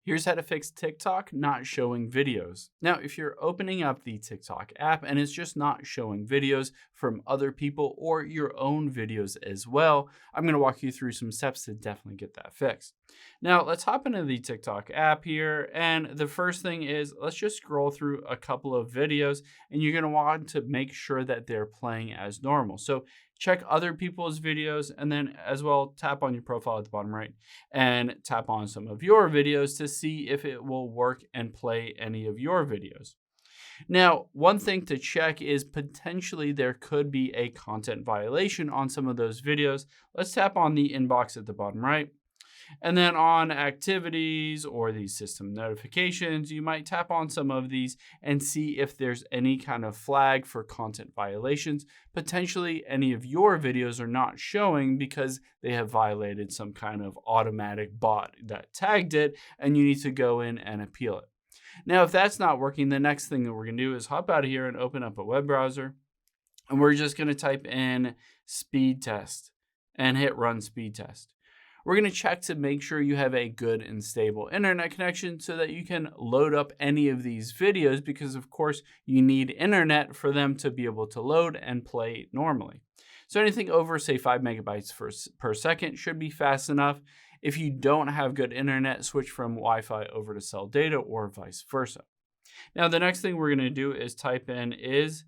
Here's how to fix TikTok not showing videos. Now, if you're opening up the TikTok app and it's just not showing videos from other people or your own videos as well, I'm going to walk you through some steps to definitely get that fixed. Now, let's hop into the TikTok app here. And the first thing is let's just scroll through a couple of videos and you're going to want to make sure that they're playing as normal. So check other people's videos and then as well tap on your profile at the bottom right and tap on some of your videos to see if it will work and play any of your videos. Now, one thing to check is potentially there could be a content violation on some of those videos. Let's tap on the inbox at the bottom right. And then on activities or these system notifications, you might tap on some of these and see if there's any kind of flag for content violations. Potentially any of your videos are not showing because they have violated some kind of automatic bot that tagged it, and you need to go in and appeal it. Now, if that's not working, the next thing that we're going to do is hop out of here and open up a web browser. And we're just going to type in speed test and hit run speed test. We're going to check to make sure you have a good and stable internet connection so that you can load up any of these videos because, of course, you need internet for them to be able to load and play normally. So anything over, say, 5 megabytes per second should be fast enough. If you don't have good internet, switch from Wi-Fi over to cell data or vice versa. Now, the next thing we're going to do is type in is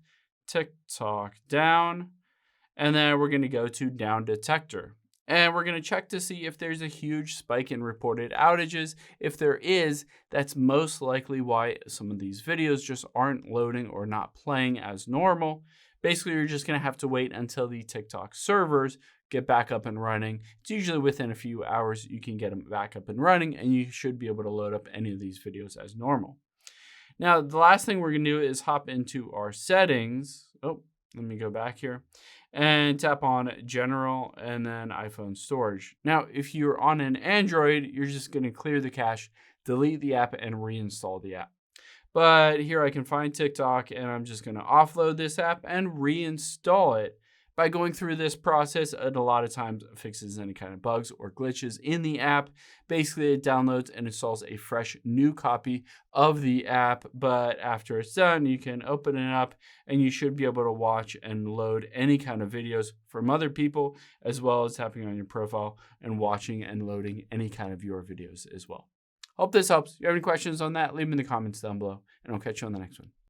TikTok down, and then we're going to go to down detector. And we're going to check to see if there's a huge spike in reported outages. If there is, that's most likely why some of these videos just aren't loading or not playing as normal. Basically, you're just going to have to wait until the TikTok servers get back up and running. It's usually within a few hours you can get them back up and running, and you should be able to load up any of these videos as normal. Now, the last thing we're going to do is hop into our settings. Oh, let me go back here and tap on general and then iPhone storage. Now, if you're on an Android, you're just going to clear the cache, delete the app, and reinstall the app. But here I can find TikTok and I'm just going to offload this app and reinstall it. By going through this process, it a lot of times fixes any kind of bugs or glitches in the app. Basically, it downloads and installs a fresh new copy of the app. But after it's done, you can open it up and you should be able to watch and load any kind of videos from other people, as well as tapping on your profile and watching and loading any kind of your videos as well. Hope this helps. If you have any questions on that, leave them in the comments down below, and I'll catch you on the next one.